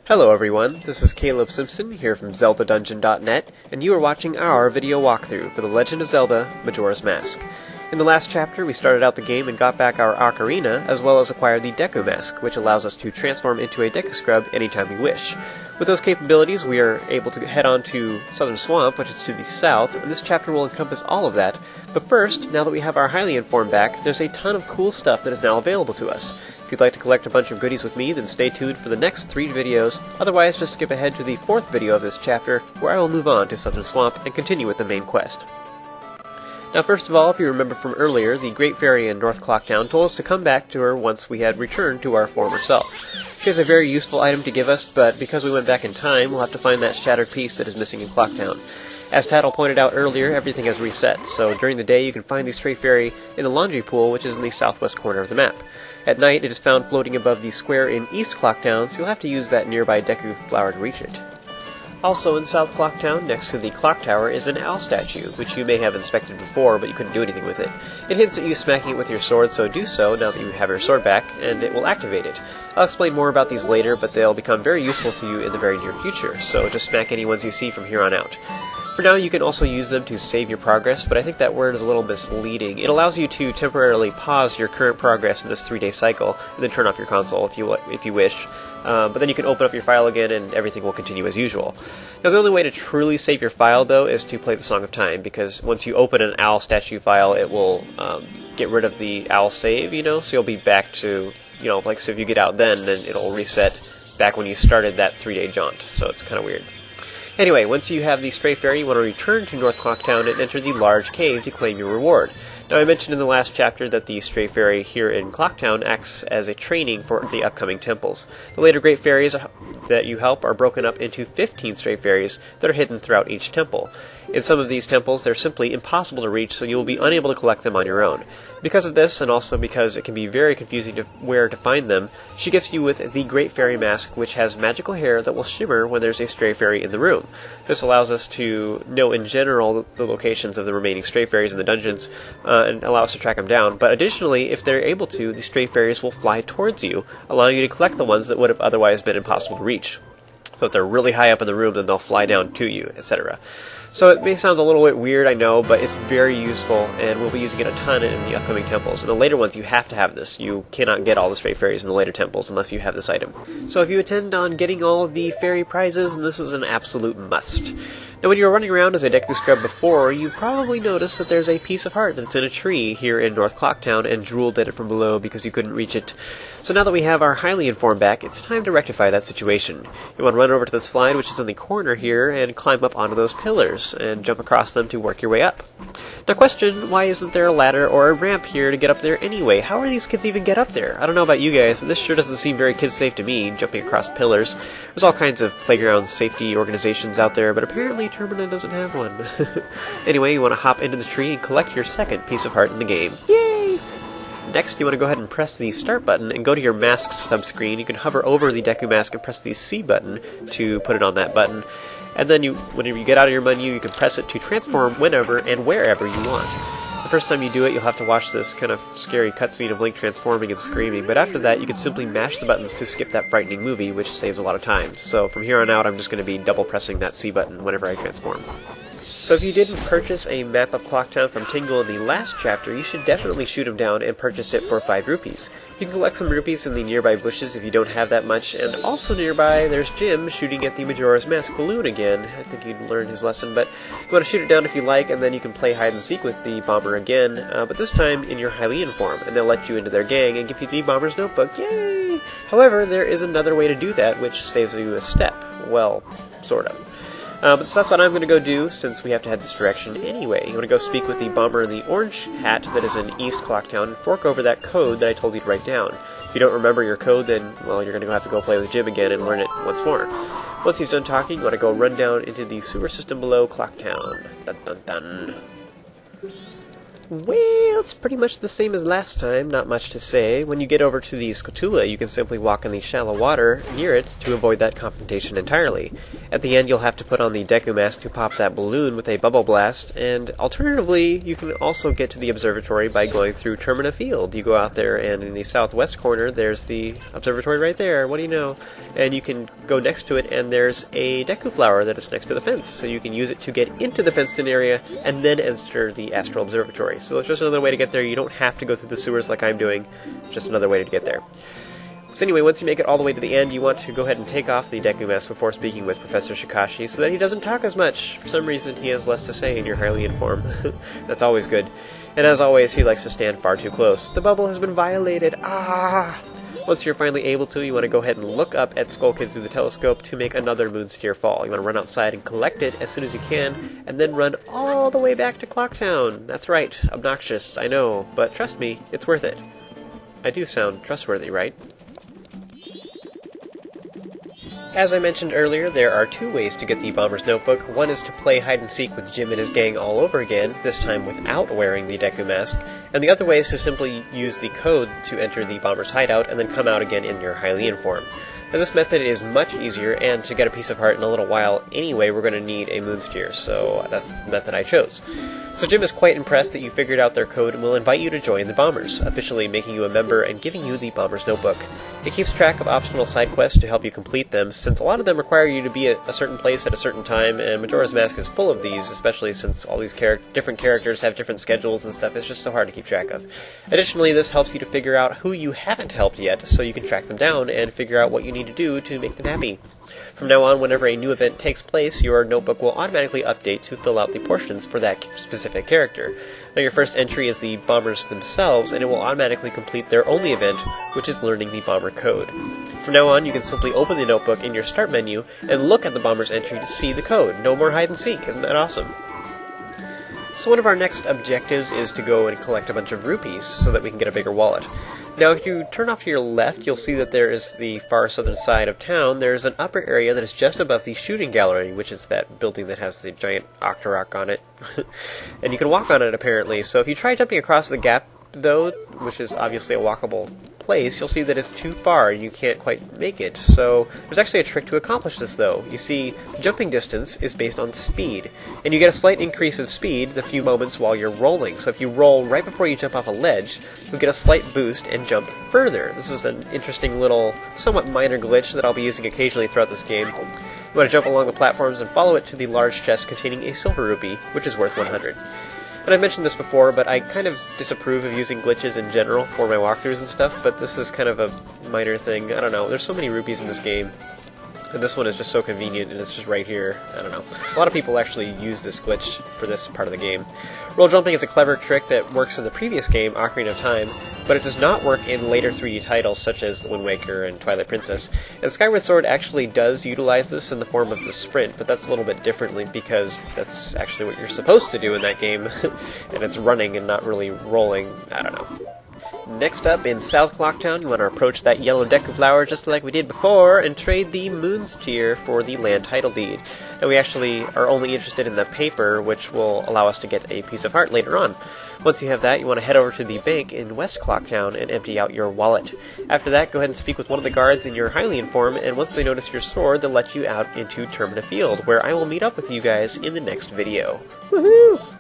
Hello everyone, this is Caleb Simpson here from ZeldaDungeon.net, and you are watching our video walkthrough for The Legend of Zelda Majora's Mask. In the last chapter, we started out the game and got back our Ocarina, as well as acquired the Deku Mask, which allows us to transform into a Deku Scrub anytime we wish. With those capabilities, we are able to head on to Southern Swamp, which is to the south, and this chapter will encompass all of that. But first, now that we have our Highly Informed back, there's a ton of cool stuff that is now available to us. If you'd like to collect a bunch of goodies with me, then stay tuned for the next 3 videos. Otherwise, just skip ahead to the 4th video of this chapter, where I will move on to Southern Swamp and continue with the main quest. Now, first of all, if you remember from earlier, the Great Fairy in North Clocktown told us to come back to her once we had returned to our former self. She has a very useful item to give us, but because we went back in time, we'll have to find that shattered piece that is missing in Clocktown. As Tattle pointed out earlier, everything has reset, so during the day you can find the Stray Fairy in the laundry pool, which is in the southwest corner of the map. At night, it is found floating above the square in East Clocktown, so you'll have to use that nearby Deku flower to reach it. Also in South Clocktown, next to the clock tower, is an owl statue, which you may have inspected before, but you couldn't do anything with it. It hints at you smacking it with your sword, so do so now that you have your sword back, and it will activate it. I'll explain more about these later, but they'll become very useful to you in the very near future, so just smack any ones you see from here on out. For now, you can also use them to save your progress, but I think that word is a little misleading. It allows you to temporarily pause your current progress in this 3-day cycle, and then turn off your console if you wish. But then you can open up your file again, and everything will continue as usual. Now, the only way to truly save your file, though, is to play the Song of Time, because once you open an owl statue file, it will get rid of the owl save, so you'll be back to, like, so if you get out then it'll reset back when you started that 3-day jaunt, so it's kind of weird. Anyway, once you have the Stray Fairy, you want to return to North Clocktown and enter the large cave to claim your reward. Now, I mentioned in the last chapter that the Stray Fairy here in Clocktown acts as a training for the upcoming temples. The later Great Fairies that you help are broken up into 15 Stray Fairies that are hidden throughout each temple. In some of these temples, they're simply impossible to reach, so you will be unable to collect them on your own. Because of this, and also because it can be very confusing where to find them, she gifts you with the Great Fairy Mask, which has magical hair that will shimmer when there's a Stray Fairy in the room. This allows us to know in general the locations of the remaining Stray Fairies in the dungeons, and allow us to track them down. But additionally, if they're able to, the Stray Fairies will fly towards you, allowing you to collect the ones that would have otherwise been impossible to reach. So if they're really high up in the room, then they'll fly down to you, etc. So it may sound a little bit weird, I know, but it's very useful, and we'll be using it a ton in the upcoming temples. In the later ones, you have to have this. You cannot get all the Stray Fairies in the later temples unless you have this item. So if you intend on getting all of the fairy prizes, then this is an absolute must. Now, when you were running around as a Deku Scrub before, you probably noticed that there's a piece of heart that's in a tree here in North Clocktown and drooled at it from below because you couldn't reach it. So now that we have our Highly Informed back, it's time to rectify that situation. You want to run over to the slide, which is in the corner here, and climb up onto those pillars and jump across them to work your way up. Now, question, why isn't there a ladder or a ramp here to get up there anyway? How are these kids even get up there? I don't know about you guys, but this sure doesn't seem very kid-safe to me, jumping across pillars. There's all kinds of playground safety organizations out there, but apparently Termina doesn't have one. Anyway, you want to hop into the tree and collect your second piece of heart in the game. Yay! Next, you want to go ahead and press the Start button and go to your Mask subscreen. You can hover over the Deku Mask and press the C button to put it on that button. And then whenever you get out of your menu, you can press it to transform whenever and wherever you want. The first time you do it, you'll have to watch this kind of scary cutscene of Link transforming and screaming, but after that, you can simply mash the buttons to skip that frightening movie, which saves a lot of time. So from here on out, I'm just going to be double pressing that C button whenever I transform. So if you didn't purchase a map of Clocktown from Tingle in the last chapter, you should definitely shoot him down and purchase it for 5 rupees. You can collect some rupees in the nearby bushes if you don't have that much, and also nearby there's Jim shooting at the Majora's Mask balloon again. I think you'd learn his lesson, but you want to shoot it down if you like, and then you can play hide and seek with the bomber again, but this time in your Highly Informed, and they'll let you into their gang and give you the bomber's notebook. Yay! However, there is another way to do that, which saves you a step. Well, sort of. But that's what I'm going to go do, since we have to head this direction anyway. You want to go speak with the bomber in the orange hat that is in East Clocktown and fork over that code that I told you to write down. If you don't remember your code, then, well, you're going to have to go play with Jim again and learn it once more. Once he's done talking, you want to go run down into the sewer system below Clocktown. Dun dun dun. Well, it's pretty much the same as last time, not much to say. When you get over to the Scotula, you can simply walk in the shallow water near it to avoid that confrontation entirely. At the end, you'll have to put on the Deku Mask to pop that balloon with a Bubble Blast, and alternatively, you can also get to the observatory by going through Termina Field. You go out there, and in the southwest corner, there's the observatory right there. What do you know? And you can go next to it, and there's a Deku Flower that is next to the fence, so you can use it to get into the fenced-in area and then enter the Astral Observatory. So it's just another way to get there. You don't have to go through the sewers like I'm doing. It's just another way to get there. So anyway, once you make it all the way to the end, you want to go ahead and take off the Deku Mask before speaking with Professor Shikashi so that he doesn't talk as much. For some reason, he has less to say in your Hylian form. That's always good. And as always, he likes to stand far too close. The bubble has been violated. Ah! Once you're finally able to, you want to go ahead and look up at Skull Kid through the telescope to make another moon sphere fall. You want to run outside and collect it as soon as you can, and then run all the way back to Clocktown. That's right. Obnoxious, I know, but trust me, it's worth it. I do sound trustworthy, right? As I mentioned earlier, there are two ways to get the Bomber's Notebook. One is to play hide-and-seek with Jim and his gang all over again, this time without wearing the Deku Mask, and the other way is to simply use the code to enter the Bomber's hideout and then come out again in your Hylian form. Now this method is much easier, and to get a piece of heart in a little while anyway, we're going to need a moon sphere, so that's the method I chose. So Jim is quite impressed that you figured out their code and will invite you to join the Bombers, officially making you a member and giving you the Bomber's Notebook. It keeps track of optional side quests to help you complete them, since a lot of them require you to be at a certain place at a certain time, and Majora's Mask is full of these, especially since all these different characters have different schedules and stuff. It's just so hard to keep track of. Additionally, this helps you to figure out who you haven't helped yet, so you can track them down and figure out what you need to do to make them happy. From now on, whenever a new event takes place, your notebook will automatically update to fill out the portions for that specific character. Now your first entry is the Bombers themselves, and it will automatically complete their only event, which is learning the Bomber code. From now on, you can simply open the notebook in your start menu and look at the Bomber's entry to see the code. No more hide and seek, isn't that awesome? So one of our next objectives is to go and collect a bunch of rupees so that we can get a bigger wallet. Now, if you turn off to your left, you'll see that there is the far southern side of town. There's an upper area that is just above the shooting gallery, which is that building that has the giant Octorok on it. And you can walk on it, apparently. So if you try jumping across the gap, though, which is obviously a walkable place, you'll see that it's too far and you can't quite make it. So there's actually a trick to accomplish this, though. You see, jumping distance is based on speed, and you get a slight increase of speed the few moments while you're rolling. So if you roll right before you jump off a ledge, you'll get a slight boost and jump further. This is an interesting little, somewhat minor glitch that I'll be using occasionally throughout this game. You want to jump along the platforms and follow it to the large chest containing a silver rupee, which is worth 100. And I mentioned this before, but I kind of disapprove of using glitches in general for my walkthroughs and stuff, but this is kind of a minor thing. I don't know, there's so many rupees in this game, and this one is just so convenient, and it's just right here. I don't know. A lot of people actually use this glitch for this part of the game. Roll jumping is a clever trick that works in the previous game, Ocarina of Time, but it does not work in later 3D titles such as Wind Waker and Twilight Princess. And Skyward Sword actually does utilize this in the form of the sprint, but that's a little bit differently because that's actually what you're supposed to do in that game, and it's running and not really rolling. I don't know. Next up, in South Clocktown, you want to approach that yellow Deku Flower just like we did before and trade the Moon Sphere for the land title deed. And we actually are only interested in the paper, which will allow us to get a piece of heart later on. Once you have that, you want to head over to the bank in West Clocktown and empty out your wallet. After that, go ahead and speak with one of the guards in your Hylian form, and once they notice your sword, they'll let you out into Termina Field, where I will meet up with you guys in the next video. Woohoo!